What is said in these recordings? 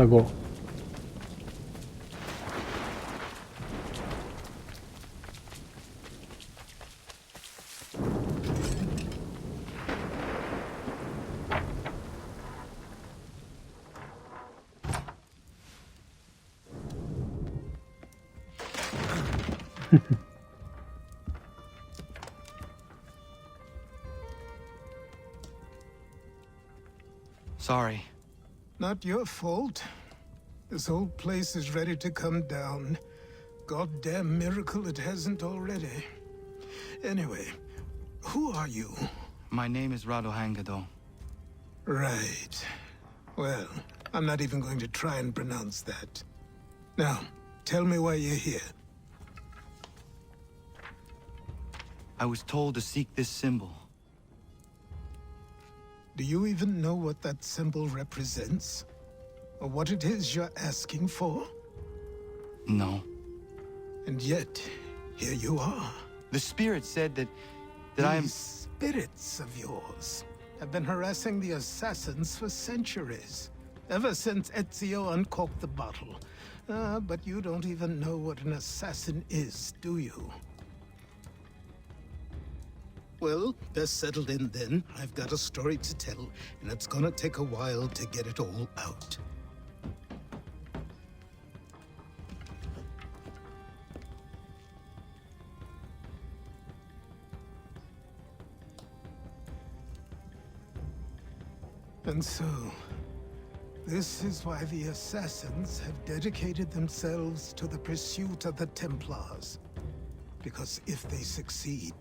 ago. Sorry. Not your fault. This whole place is ready to come down. Goddamn miracle it hasn't already. Anyway, who are you? My name is Radohangado. Right. Well, I'm not even going to try and pronounce that. Now, tell me why you're here. I was told to seek this symbol. Do you even know what that symbol represents? Or what it is you're asking for? No. And yet, here you are. The spirit said that I am... These spirits of yours have been harassing the assassins for centuries. Ever since Ezio uncorked the bottle. But you don't even know what an assassin is, do you? Well, best settled in then. I've got a story to tell, and it's gonna take a while to get it all out. And so, this is why the Assassins have dedicated themselves to the pursuit of the Templars. Because if they succeed,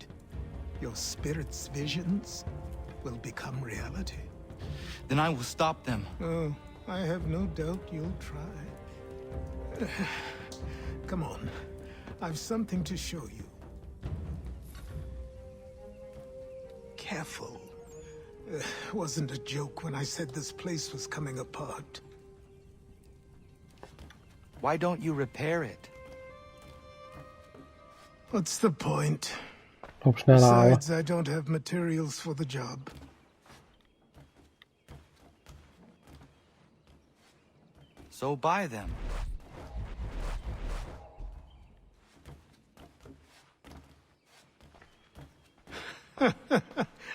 your spirit's visions will become reality. Then I will stop them. Oh, I have no doubt you'll try. Come on, I've something to show you. Careful. Wasn't a joke when I said this place was coming apart. Why don't you repair it? What's the point? Loop sneller houden. Besides, I don't have materials for the job. So buy them.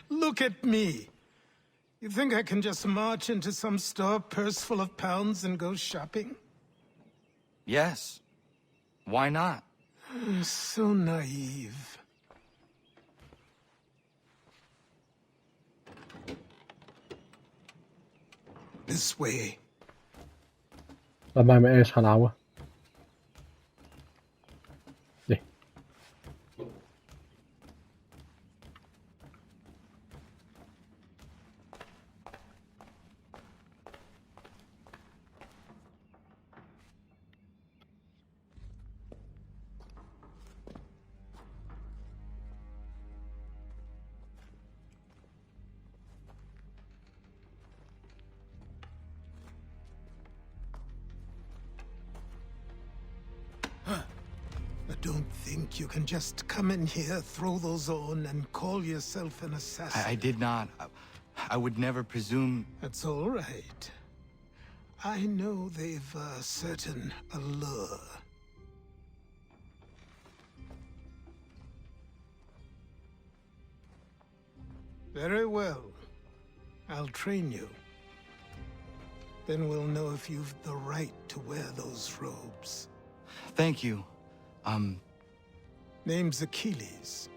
Look at me! You think I can just march into some store, purse full of pounds, and go shopping? Yes. Why not? So naive. This way. Laat mij maar eerst gaan houden. Nee. Don't think you can just come in here, throw those on, and call yourself an assassin. I did not. I would never presume... That's all right. I know they've a certain allure. Very well. I'll train you. Then we'll know if you've the right to wear those robes. Thank you. Name's Achilles.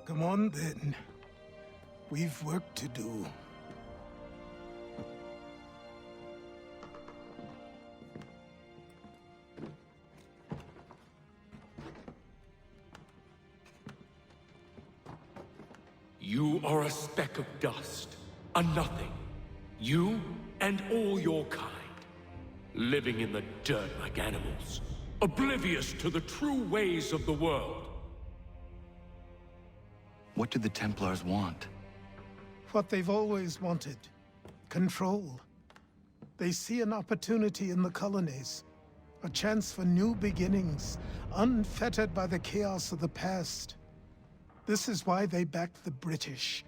Come on, then. We've work to do. You are a speck of dust, a nothing. You and all your kind, living in the dirt like animals, oblivious to the true ways of the world. What do the Templars want? What they've always wanted. Control. They see an opportunity in the colonies. A chance for new beginnings, unfettered by the chaos of the past. This is why they backed the British.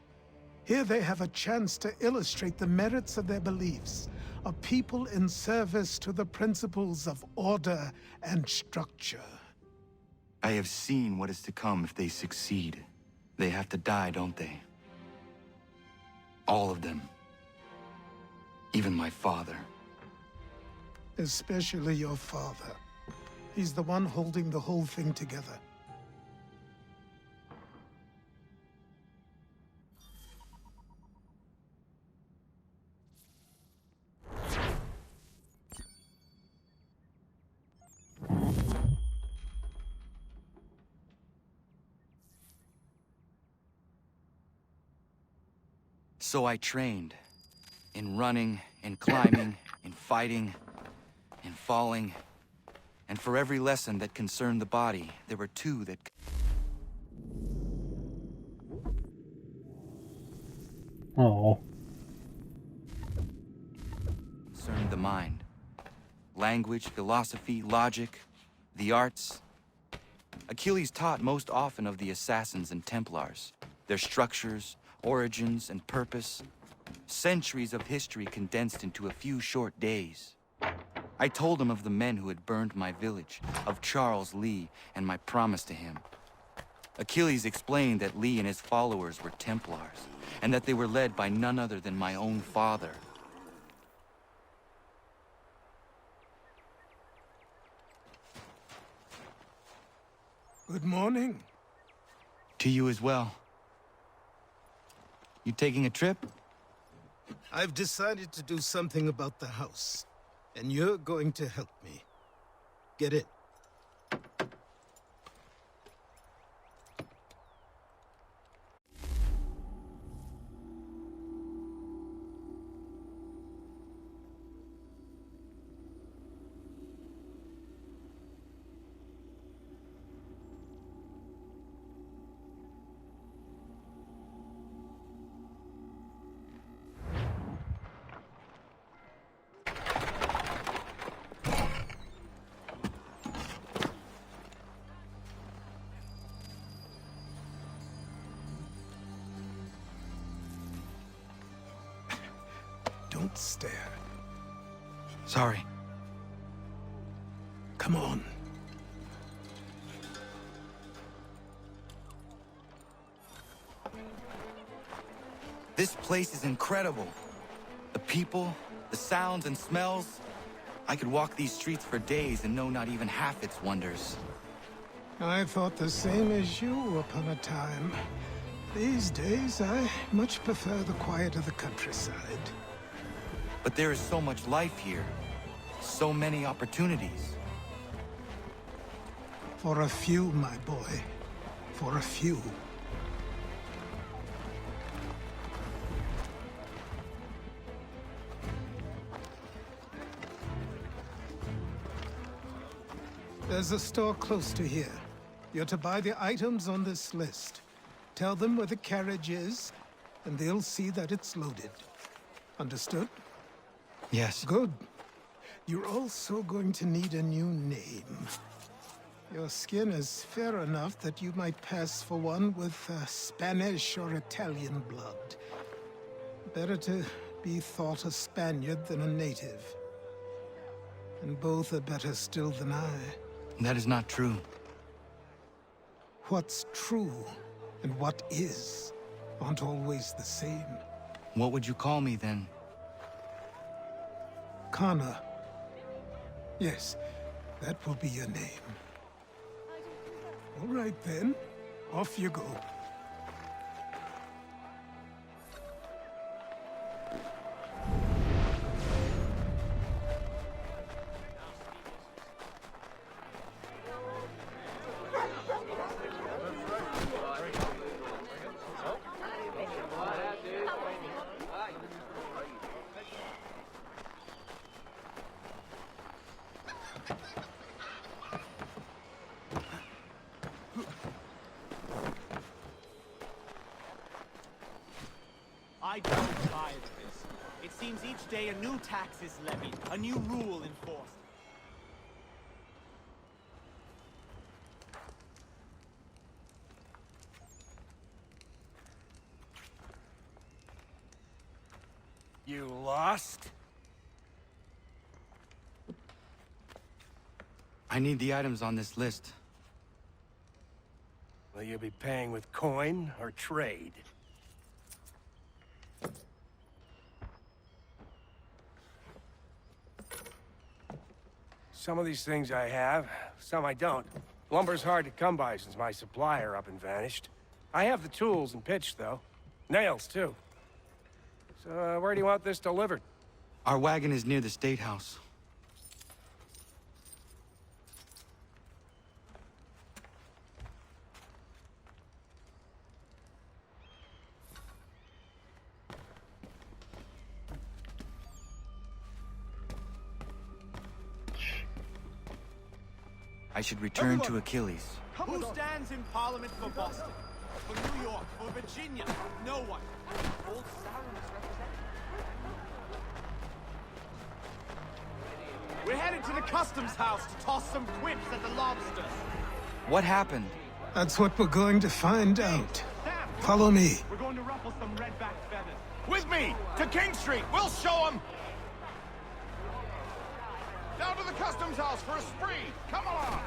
Here they have a chance to illustrate the merits of their beliefs, a people in service to the principles of order and structure. I have seen what is to come if they succeed. They have to die, don't they? All of them. Even my father. Especially your father. He's the one holding the whole thing together. So I trained. In running, in climbing, in fighting, in falling. And for every lesson that concerned the body, there were two that Oh. concerned the mind. Language, philosophy, logic, the arts. Achilles taught most often of the Assassins and Templars, their structures, origins, and purpose. Centuries of history condensed into a few short days. I told him of the men who had burned my village, of Charles Lee, and my promise to him. Achilles explained that Lee and his followers were Templars, and that they were led by none other than my own father. Good morning. To you as well. You taking a trip? I've decided to do something about the house, and you're going to help me. Get it? Don't stare. Sorry. Come on. This place is incredible. The people, the sounds and smells. I could walk these streets for days and know not even half its wonders. I thought the same as you upon a time. These days, I much prefer the quiet of the countryside. But there is so much life here. So many opportunities. For a few, my boy. For a few. There's a store close to here. You're to buy the items on this list. Tell them where the carriage is, and they'll see that it's loaded. Understood? Yes. Good. You're also going to need a new name. Your skin is fair enough that you might pass for one with Spanish or Italian blood. Better to be thought a Spaniard than a native. And both are better still than I. That is not true. What's true and what is aren't always the same. What would you call me then? Connor. Yes, that will be your name. All right then, off you go. I don't buy this. It seems each day a new tax is levied, a new rule enforced. You lost? I need the items on this list. Will you be paying with coin or trade? Some of these things I have, some I don't. Lumber's hard to come by since my supplier up and vanished. I have the tools and pitch, though. Nails, too. So, where do you want this delivered? Our wagon is near the State House. I should return to Achilles. Who stands in Parliament for Boston? For New York? For Virginia? No one. Old Sarum is represented. We're headed to the customs house to toss some quips at the lobsters. What happened? That's what we're going to find out. Follow me. We're going to ruffle some redback feathers. With me! To King Street! We'll show them! Down to the customs house for a spree! Come along!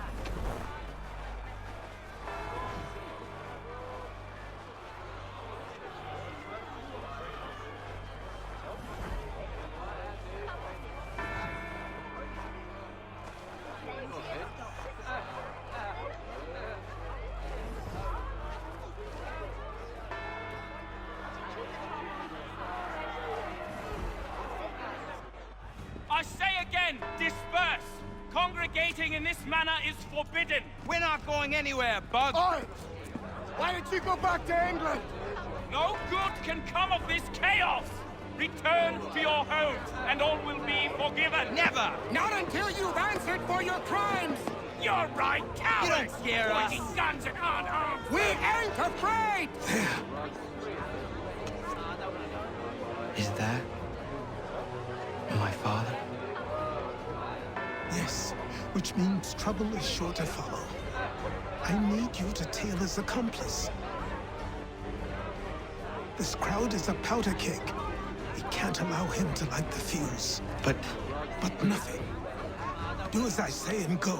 I say again, disperse! Congregating in this manner is forbidden! We're not going anywhere, Bug! Oi! Why don't you go back to England? No good can come of this chaos! Return to your homes, and all will be forgiven! Never! Not until you've answered for your crimes! You're right, cowards! You don't scare us. Pointing guns at unarmed! We ain't afraid! Is that my father? Yes, which means trouble is sure to follow. I need you to tail his accomplice. This crowd is a powder keg. We can't allow him to light the fuse. But But nothing. Do as I say and go.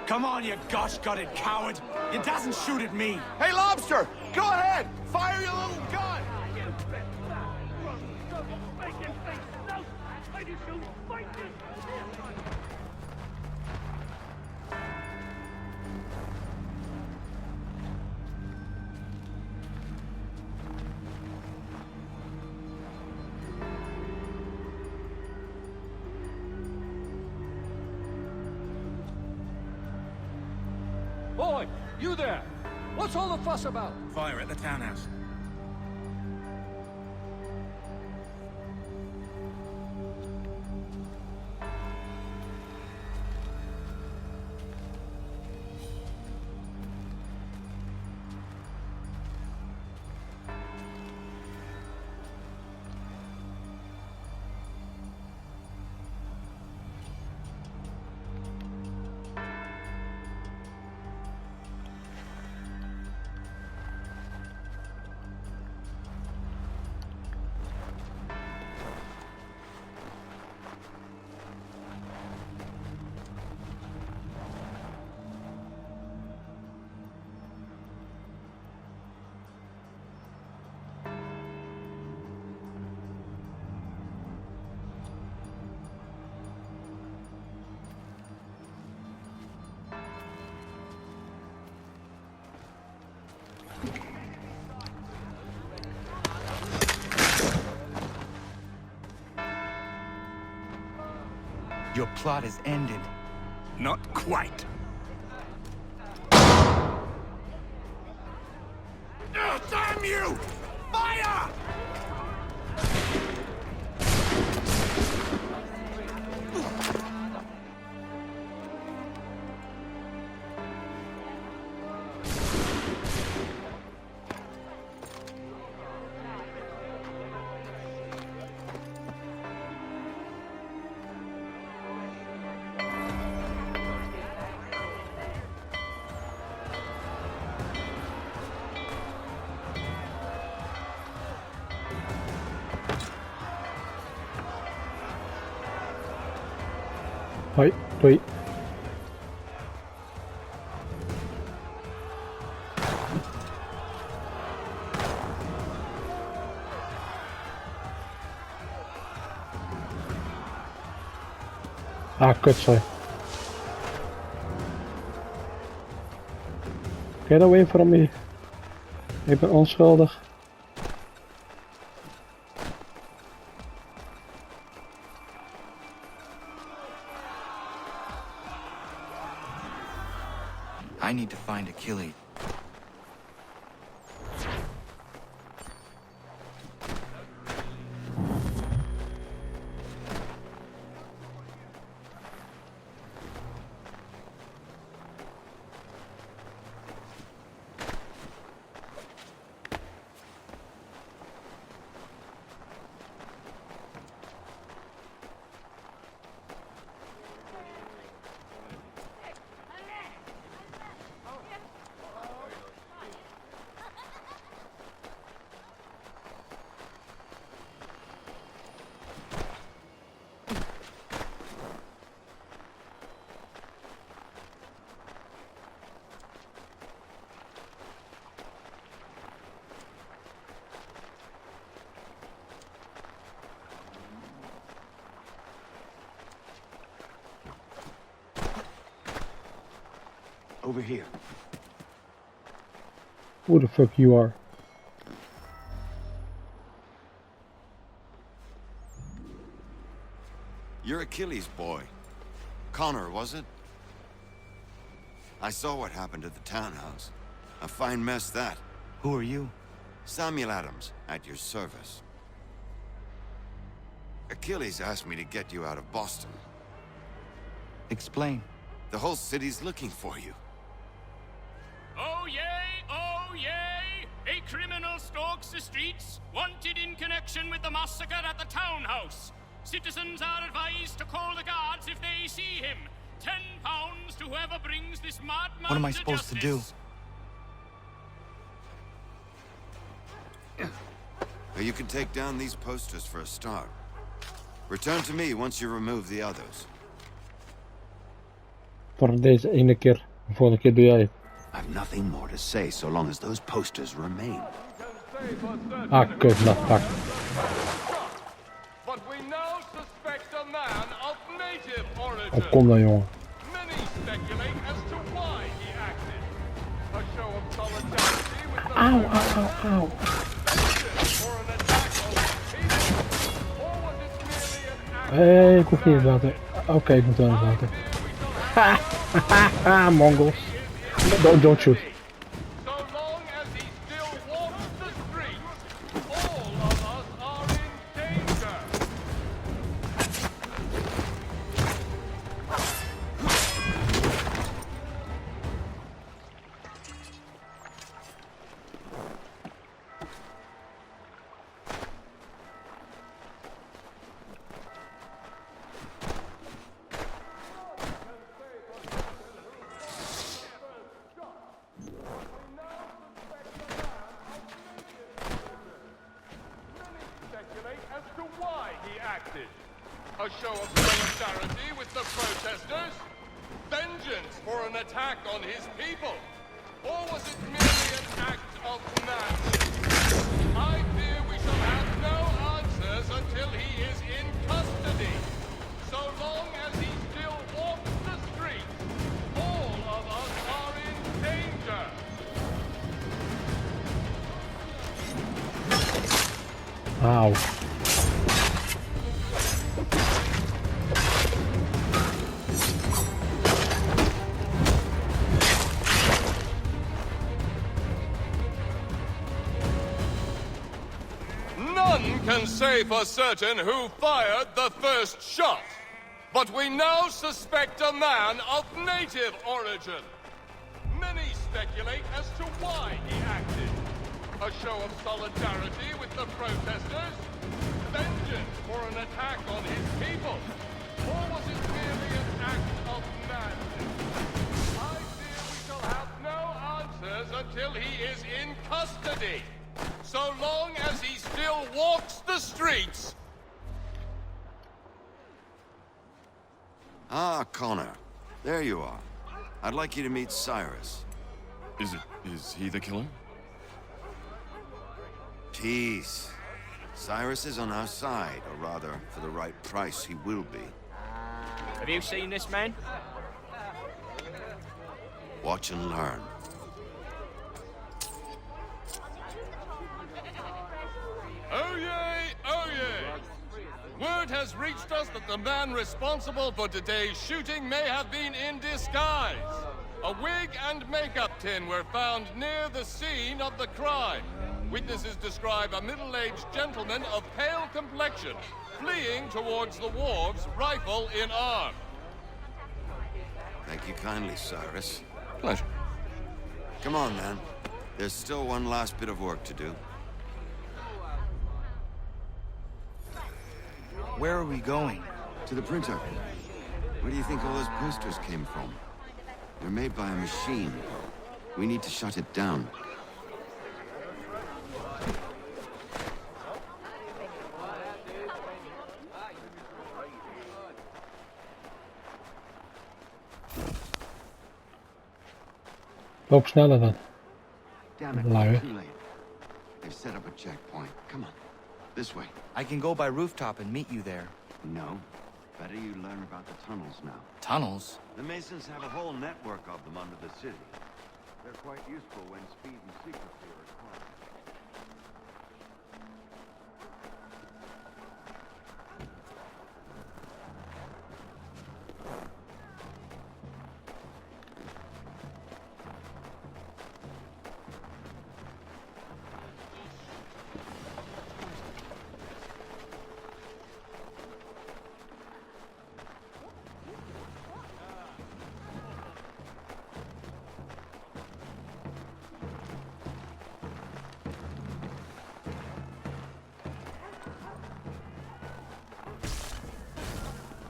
Come on, you gosh-gutted coward! You doesn't shoot at me! Hey, Lobster! Go ahead! Fire your little gun! Boy, you there! What's all the fuss about? Fire at the townhouse. Your plot is ended. Not quite. Damn you! Fire! Hoi, doei. Ah, kut, sorry. Get away from me. Ik ben onschuldig. I need to find Achilles. Over here. Who the fuck you are? You're Achilles' boy. Connor, was it? I saw what happened at the townhouse. A fine mess, that. Who are you? Samuel Adams, at your service. Achilles asked me to get you out of Boston. Explain. The whole city's looking for you. Oh yay, oh yay! A criminal stalks the streets, wanted in connection with the massacre at the townhouse. Citizens are advised to call the guards if they see him. £10 to whoever brings this madman. What am I supposed to do? You can take down these posters for a start. Return to me once you remove the others. Voor deze ene keer. De volgende keer doe jij het. I have nothing more to say so long as those posters remain. Ah, kut, nou, fuck. But we now suspect a man of native origin. Oh, kom dan, jongen. Many speculate as to why he acted. A show of solidarity with the Auw, auw, auw, auw. or an attack on his people. Or was it merely an act Hé, ik hoef niet in het water. Oké, ik moet wel in het water. Ha, ha, ha, Mongols. Don't shoot. So long as he still walks the streets, all of us are in danger. As to why he acted. A show of solidarity with the protesters? Vengeance for an attack on his people? Or was it merely an act of madness? I fear we shall have no answers until he is in custody. So long as he still walks the streets, all of us are in danger. Auw. None can say for certain who fired the first shot, but we now suspect a man of native origin. Many speculate as to why he acted. A show of solidarity with the protesters? Vengeance for an attack on his people? Or was it merely an act of madness? I fear we shall have no answers until he is in custody. So long as he still walks the streets. Ah, Connor. There you are. I'd like you to meet Cyrus. Is he the killer? Peace. Cyrus is on our side, or rather, for the right price, he will be. Have you seen this man? Watch and learn. Oh yay! Oh yay! Word has reached us that the man responsible for today's shooting may have been in disguise. A wig and makeup tin were found near the scene of the crime. Witnesses describe a middle-aged gentleman of pale complexion fleeing towards the wharves, rifle in arm. Thank you kindly, Cyrus. Pleasure. Come on, man. There's still one last bit of work to do. Where are we going? To the printer. Where do you think all those posters came from? They're made by a machine. We need to shut it down. Loop sneller dan. Damn it, Lui. too late. They've set up a checkpoint. Come on. This way. I can go by rooftop and meet you there. No. Better you learn about the tunnels now. Tunnels? The Masons have a whole network of them under the city. They're quite useful when speed and secrecy are required.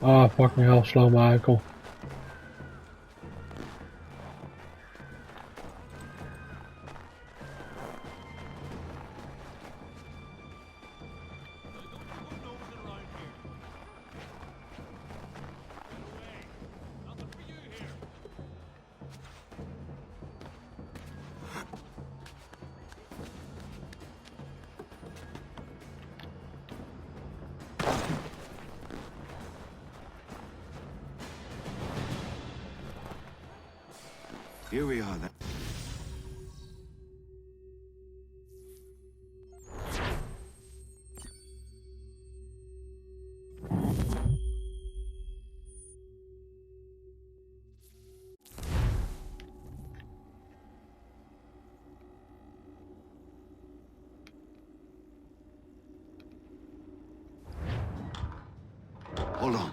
Ah, fucking hell, slow Michael. Here we are then. Hold on.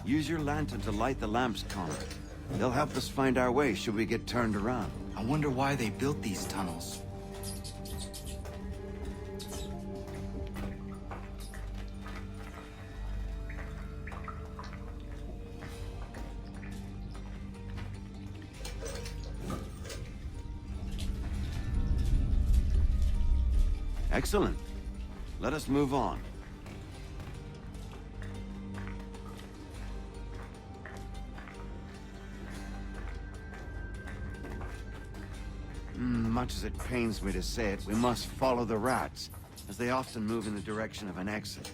Use your lantern to light the lamps, Connor. They'll help us find our way should we get turned around. I wonder why they built these tunnels. Excellent. Let us move on. Much as it pains me to say it, we must follow the rats, as they often move in the direction of an exit.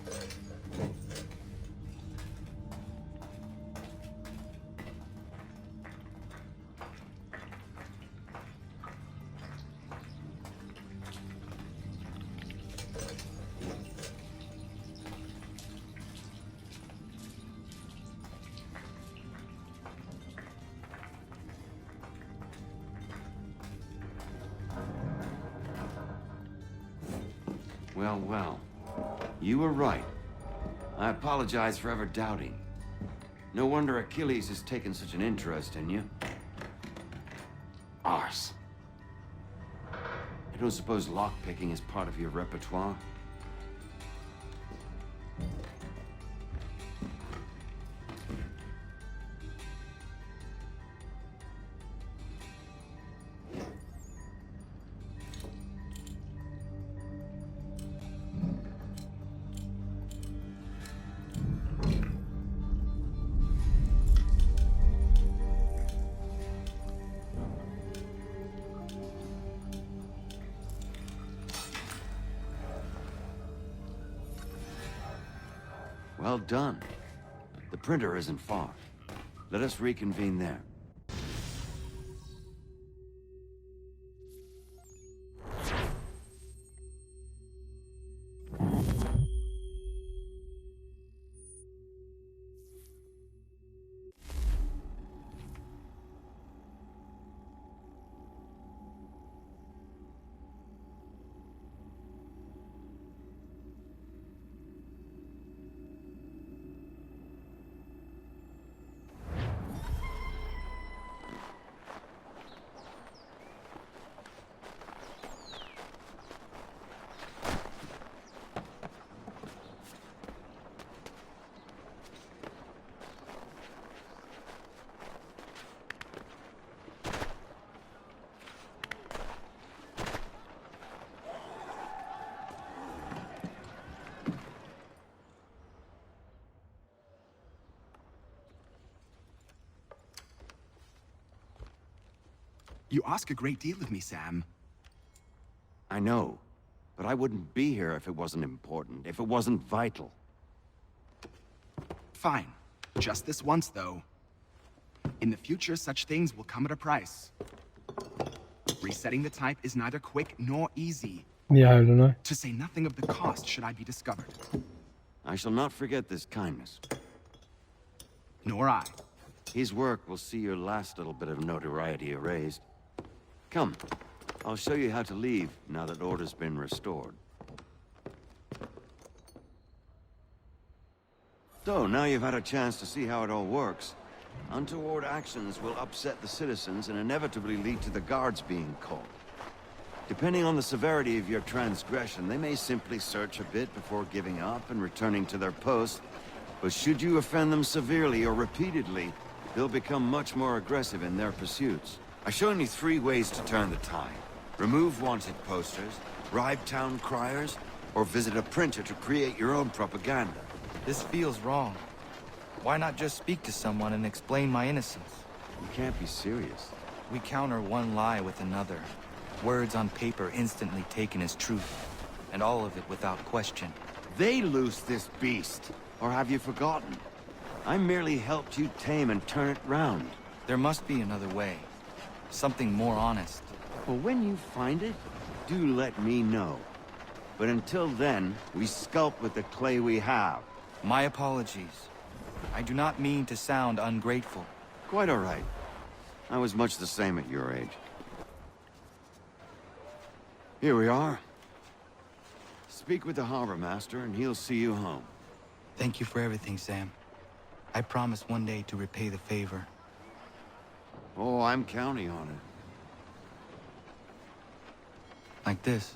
Well, well. You were right. I apologize for ever doubting. No wonder Achilles has taken such an interest in you. Arse. I don't suppose lockpicking is part of your repertoire? Well done. The printer isn't far. Let us reconvene there. You ask a great deal of me, Sam. I know, but I wouldn't be here if it wasn't important, if it wasn't vital. Fine. Just this once, though. In the future, such things will come at a price. Resetting the type is neither quick nor easy. Ja, I don't know. To say nothing of the cost should I be discovered. I shall not forget this kindness. Nor I. His work will see your last little bit of notoriety erased. Come, I'll show you how to leave now that order's been restored. So, now you've had a chance to see how it all works. Untoward actions will upset the citizens and inevitably lead to the guards being called. Depending on the severity of your transgression, they may simply search a bit before giving up and returning to their post. But should you offend them severely or repeatedly, they'll become much more aggressive in their pursuits. I've shown you 3 ways to turn the tide. Remove wanted posters, bribe town criers, or visit a printer to create your own propaganda. This feels wrong. Why not just speak to someone and explain my innocence? You can't be serious. We counter one lie with another. Words on paper instantly taken as truth. And all of it without question. They loose this beast. Or have you forgotten? I merely helped you tame and turn it round. There must be another way. Something more honest. Well, when you find it, do let me know. But until then, we sculpt with the clay we have. My apologies. I do not mean to sound ungrateful. Quite all right. I was much the same at your age. Here we are. Speak with the harbor master and he'll see you home. Thank you for everything, Sam. I promise one day to repay the favor. Oh, I'm counting on it. Like this.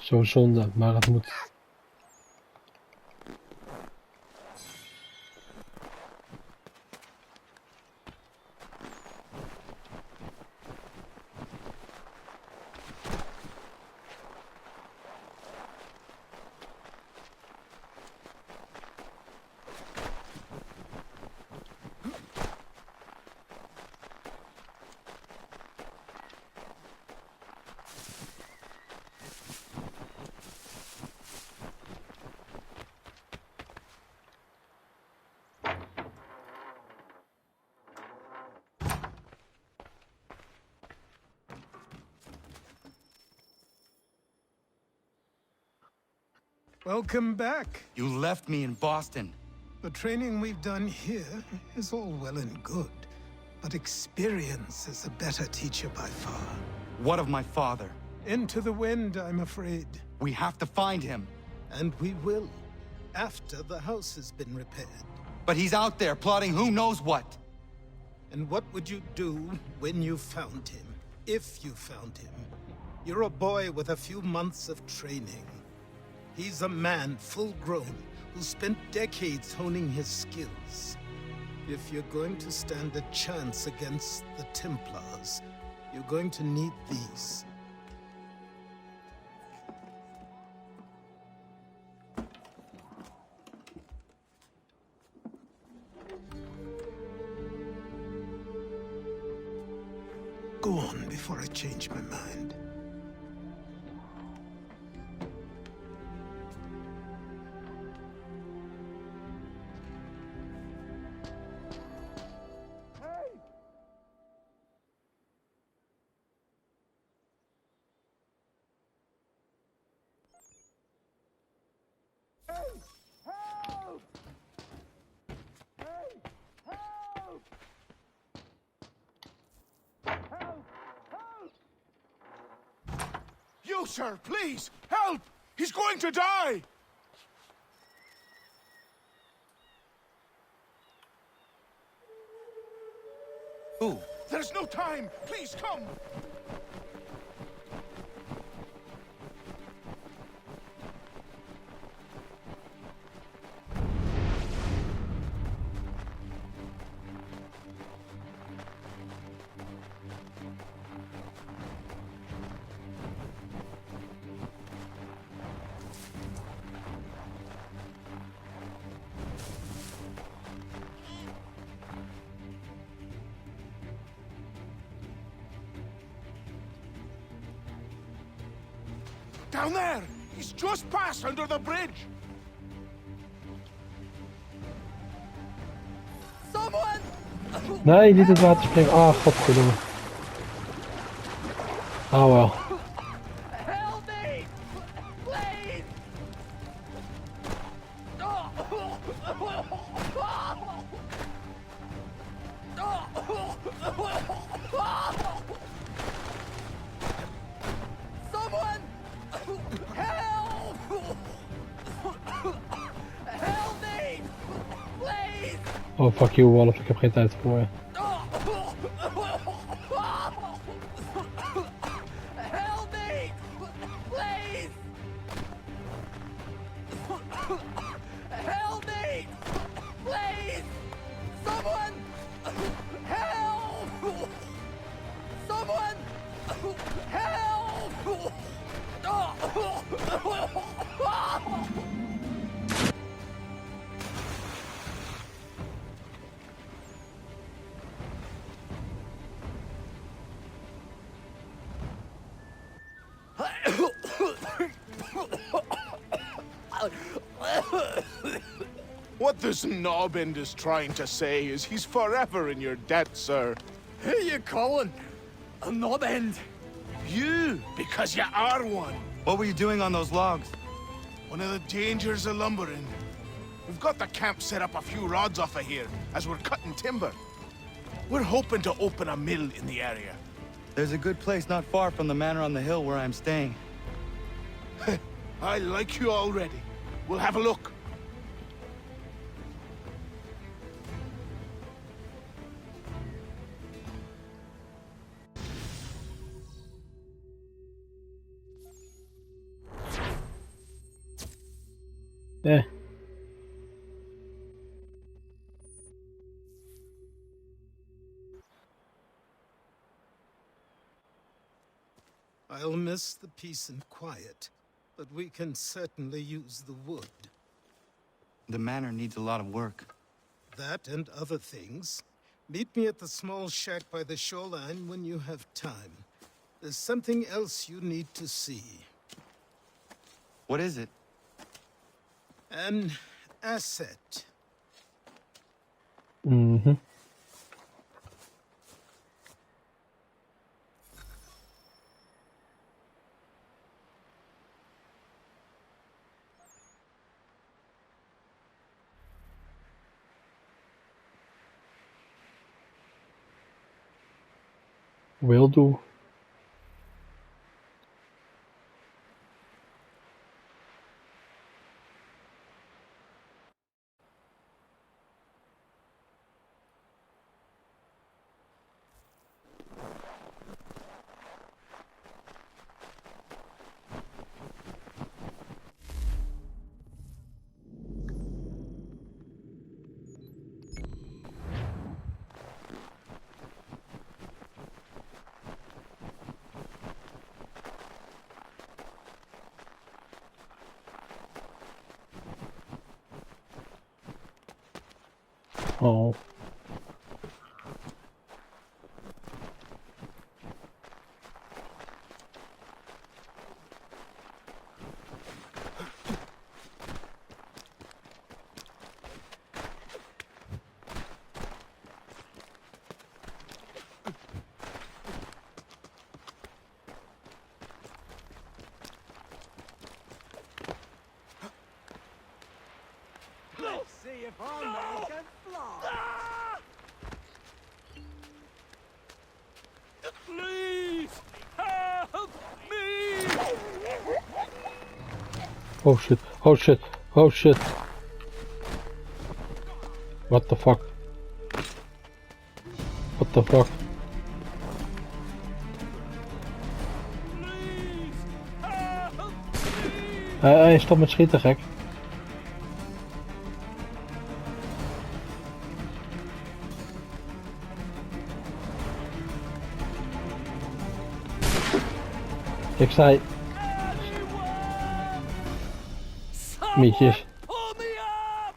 zo zonde, maar het moet. Welcome back. You left me in Boston. The training we've done here is all well and good, but experience is a better teacher by far. What of my father? Into the wind, I'm afraid. We have to find him. And we will, after the house has been repaired. But he's out there plotting who knows what. And what would you do when you found him? If you found him? You're a boy with a few months of training. He's a man, full grown, who spent decades honing his skills. If you're going to stand a chance against the Templars, you're going to need these. Go on before I change my mind. You, sir, please! Help! He's going to die! Who? There's no time! Please, come! Down there! He's just passed under the bridge! Someone! Nee, niet het water springen. Ah, godverdomme. Ah, wel. Help me! Please! Someone! Help! Help me! Please! Oh, fuck you, Wolf. Ik heb geen tijd voor je. Help me! Please! Help me! Please! Someone! Help! Someone! Help! What this knobend is trying to say is he's forever in your debt, sir. Who you calling? A knob end? You, because you are one. What were you doing on those logs? One of the dangers of lumbering. We've got the camp set up a few rods off of here, as we're cutting timber. We're hoping to open a mill in the area. There's a good place not far from the manor on the hill where I'm staying. I like you already. We'll have a look. Eh. I'll miss the peace and quiet, but we can certainly use the wood. The manor needs a lot of work. That and other things. Meet me at the small shack by the shoreline when you have time. There's something else you need to see. What is it? An asset. Mm-hmm. Will do. Oh. Let's see if our man can fly. Please help me! Oh shit. Oh shit. Oh shit. What the fuck? What the fuck? Hey, stop met schieten, gek. Ik zei... Mietjes. Pull me up!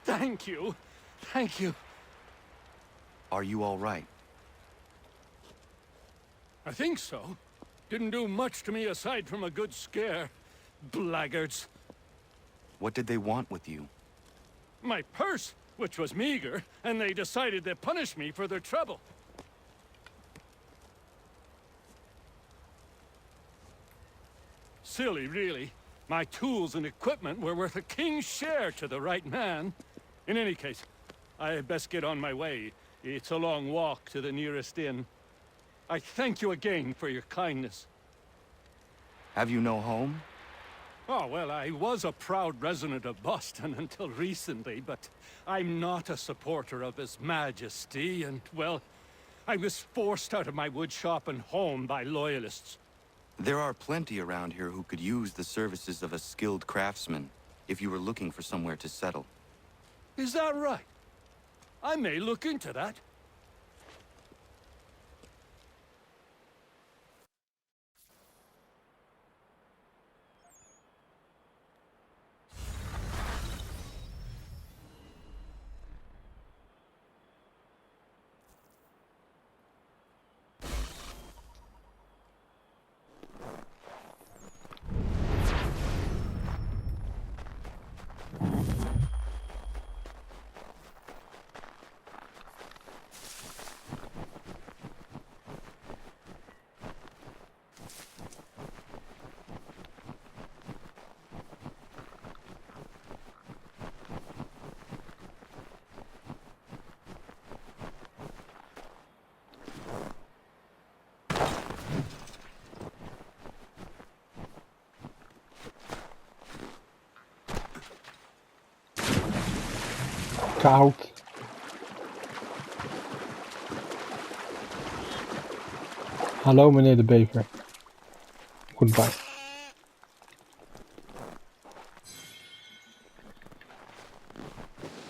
Thank you. Thank you. Are you all right? I think so. Didn't do much to me aside from a good scare. Blackguards. What did they want with you? My purse, which was meager, and they decided to punish me for their trouble. Silly, really. My tools and equipment were worth a king's share to the right man. In any case, I had best get on my way. It's a long walk to the nearest inn. I thank you again for your kindness. Have you no home? Oh, well, I was a proud resident of Boston until recently, but I'm not a supporter of His Majesty, and, well, I was forced out of my woodshop and home by loyalists. There are plenty around here who could use the services of a skilled craftsman, if you were looking for somewhere to settle. Is that right? I may look into that. Koud. Hallo meneer de bever. Goodbye.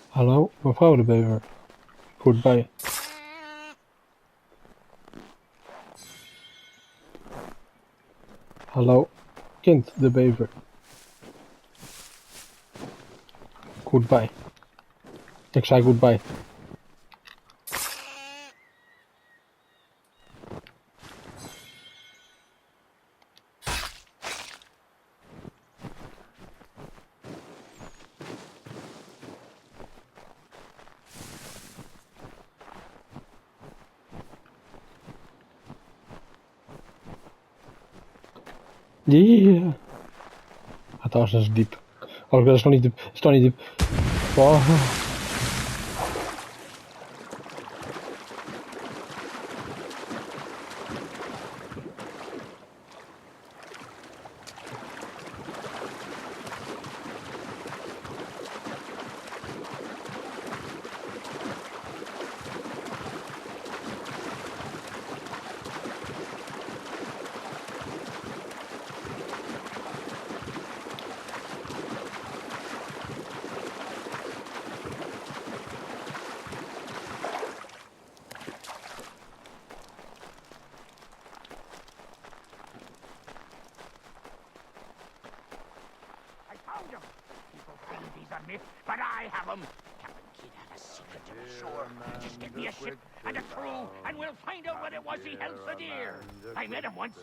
Hallo mevrouw de bever. Goodbye. Hallo kind de bever. Goodbye. Ik zei goodbye. Yeah. Ah, trouwens, dat is diep. Oh, dat is nog niet diep. Dat is nog niet diep. Oh. People think these are myths, but I have them. Captain Kidd had a secret to be sure. Just get me a ship and a crew, and we'll find out what it was he held so dear. I met him once.